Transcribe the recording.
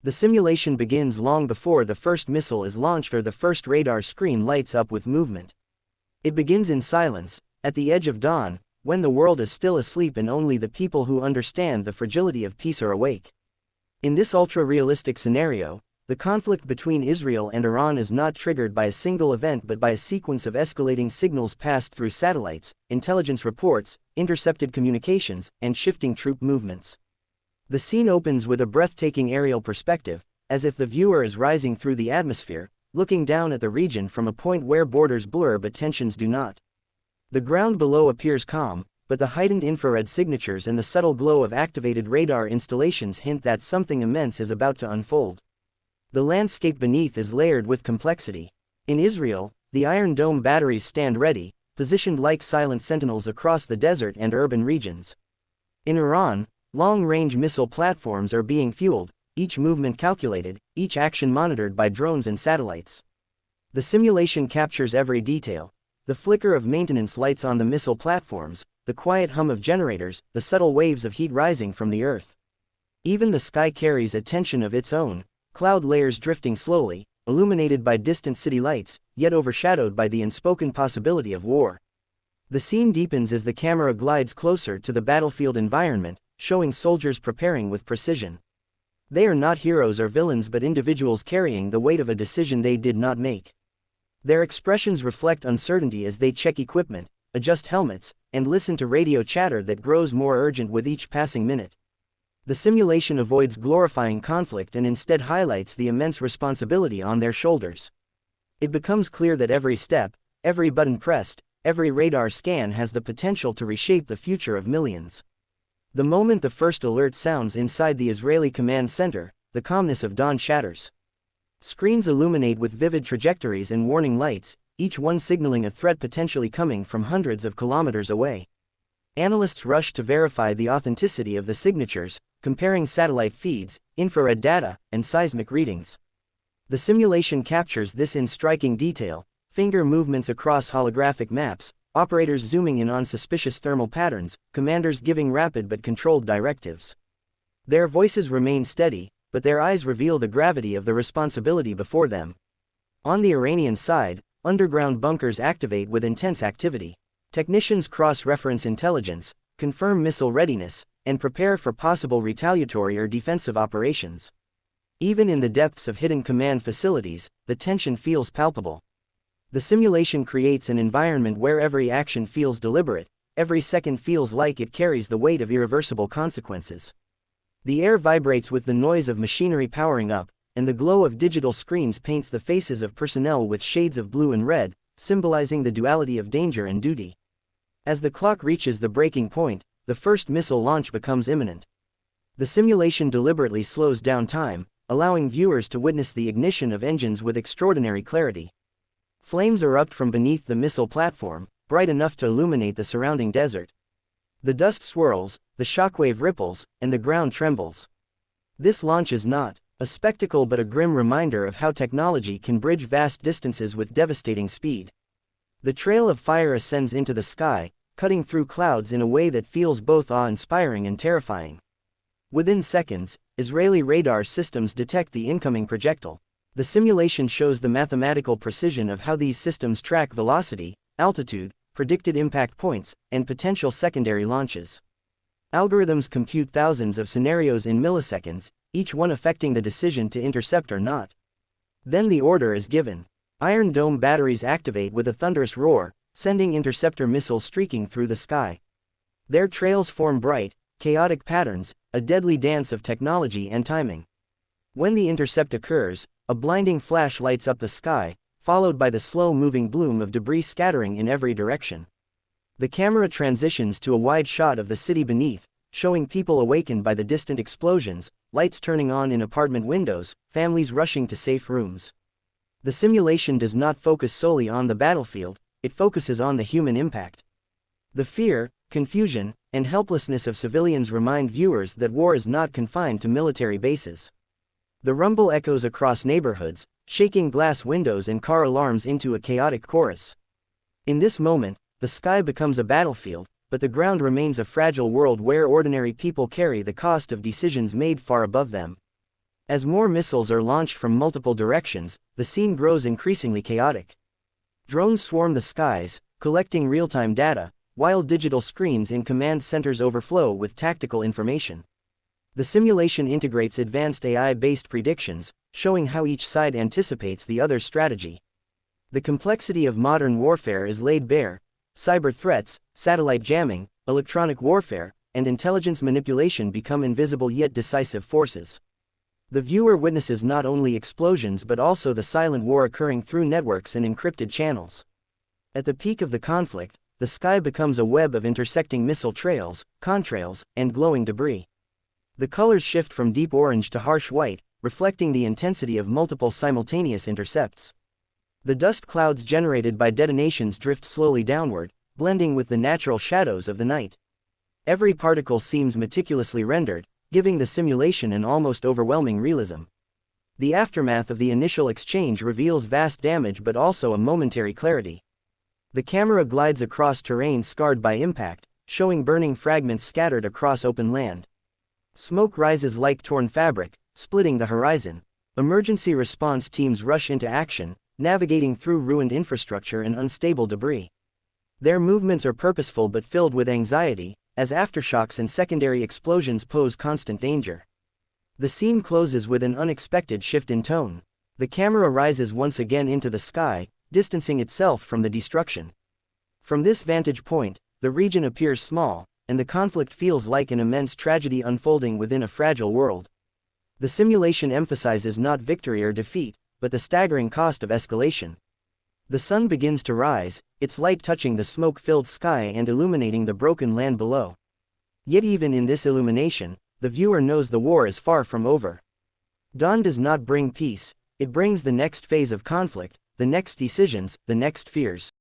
The simulation begins long before the first missile is launched or the first radar screen lights up with movement. It begins in silence, at the edge of dawn, when the world is still asleep and only the people who understand the fragility of peace are awake. In this ultra-realistic scenario, the conflict between Israel and Iran is not triggered by a single event but by a sequence of escalating signals passed through satellites, intelligence reports, intercepted communications, and shifting troop movements. The scene opens with a breathtaking aerial perspective, as if the viewer is rising through the atmosphere, looking down at the region from a point where borders blur but tensions do not. The ground below appears calm, but the heightened infrared signatures and the subtle glow of activated radar installations hint that something immense is about to unfold. The landscape beneath is layered with complexity. In Israel, the Iron Dome batteries stand ready, positioned like silent sentinels across the desert and urban regions. In Iran, long-range missile platforms are being fueled, each movement calculated, each action monitored by drones and satellites. The simulation captures every detail: the flicker of maintenance lights on the missile platforms, the quiet hum of generators, the subtle waves of heat rising from the earth. Even the sky carries a tension of its own, cloud layers drifting slowly, illuminated by distant city lights, yet overshadowed by the unspoken possibility of war. The scene deepens as the camera glides closer to the battlefield environment, showing soldiers preparing with precision. They are not heroes or villains but individuals carrying the weight of a decision they did not make. Their expressions reflect uncertainty as they check equipment, adjust helmets, and listen to radio chatter that grows more urgent with each passing minute. The simulation avoids glorifying conflict and instead highlights the immense responsibility on their shoulders. It becomes clear that every step, every button pressed, every radar scan has the potential to reshape the future of millions. The moment the first alert sounds inside the Israeli command center, the calmness of dawn shatters. Screens illuminate with vivid trajectories and warning lights, each one signaling a threat potentially coming from hundreds of kilometers away. Analysts rush to verify the authenticity of the signatures, comparing satellite feeds, infrared data, and seismic readings. The simulation captures this in striking detail: finger movements across holographic maps, operators zooming in on suspicious thermal patterns, commanders giving rapid but controlled directives. Their voices remain steady, but their eyes reveal the gravity of the responsibility before them. On the Iranian side, underground bunkers activate with intense activity. Technicians cross-reference intelligence, confirm missile readiness, and prepare for possible retaliatory or defensive operations. Even in the depths of hidden command facilities, the tension feels palpable. The simulation creates an environment where every action feels deliberate, every second feels like it carries the weight of irreversible consequences. The air vibrates with the noise of machinery powering up, and the glow of digital screens paints the faces of personnel with shades of blue and red, symbolizing the duality of danger and duty. As the clock reaches the breaking point, the first missile launch becomes imminent. The simulation deliberately slows down time, allowing viewers to witness the ignition of engines with extraordinary clarity. Flames erupt from beneath the missile platform, bright enough to illuminate the surrounding desert. The dust swirls, the shockwave ripples, and the ground trembles. This launch is not a spectacle but a grim reminder of how technology can bridge vast distances with devastating speed. The trail of fire ascends into the sky, cutting through clouds in a way that feels both awe-inspiring and terrifying. Within seconds, Israeli radar systems detect the incoming projectile. The simulation shows the mathematical precision of how these systems track velocity, altitude, predicted impact points, and potential secondary launches. Algorithms compute thousands of scenarios in milliseconds, each one affecting the decision to intercept or not. Then the order is given. Iron Dome batteries activate with a thunderous roar, sending interceptor missiles streaking through the sky. Their trails form bright, chaotic patterns, a deadly dance of technology and timing. When the intercept occurs, a blinding flash lights up the sky, followed by the slow-moving bloom of debris scattering in every direction. The camera transitions to a wide shot of the city beneath, showing people awakened by the distant explosions, lights turning on in apartment windows, families rushing to safe rooms. The simulation does not focus solely on the battlefield, it focuses on the human impact. The fear, confusion, and helplessness of civilians remind viewers that war is not confined to military bases. The rumble echoes across neighborhoods, shaking glass windows and car alarms into a chaotic chorus. In this moment, the sky becomes a battlefield, but the ground remains a fragile world where ordinary people carry the cost of decisions made far above them. As more missiles are launched from multiple directions, the scene grows increasingly chaotic. Drones swarm the skies, collecting real-time data, while digital screens in command centers overflow with tactical information. The simulation integrates advanced AI-based predictions, showing how each side anticipates the other's strategy. The complexity of modern warfare is laid bare: cyber threats, satellite jamming, electronic warfare, and intelligence manipulation become invisible yet decisive forces. The viewer witnesses not only explosions but also the silent war occurring through networks and encrypted channels. At the peak of the conflict, the sky becomes a web of intersecting missile trails, contrails, and glowing debris. The colors shift from deep orange to harsh white, reflecting the intensity of multiple simultaneous intercepts. The dust clouds generated by detonations drift slowly downward, blending with the natural shadows of the night. Every particle seems meticulously rendered, giving the simulation an almost overwhelming realism. The aftermath of the initial exchange reveals vast damage but also a momentary clarity. The camera glides across terrain scarred by impact, showing burning fragments scattered across open land. Smoke rises like torn fabric, splitting the horizon. Emergency response teams rush into action, navigating through ruined infrastructure and unstable debris. Their movements are purposeful but filled with anxiety, as aftershocks and secondary explosions pose constant danger. The scene closes with an unexpected shift in tone. The camera rises once again into the sky, distancing itself from the destruction. From this vantage point, the region appears small, and the conflict feels like an immense tragedy unfolding within a fragile world. The simulation emphasizes not victory or defeat, but the staggering cost of escalation. The sun begins to rise, its light touching the smoke-filled sky and illuminating the broken land below. Yet even in this illumination, the viewer knows the war is far from over. Dawn does not bring peace, it brings the next phase of conflict, the next decisions, the next fears.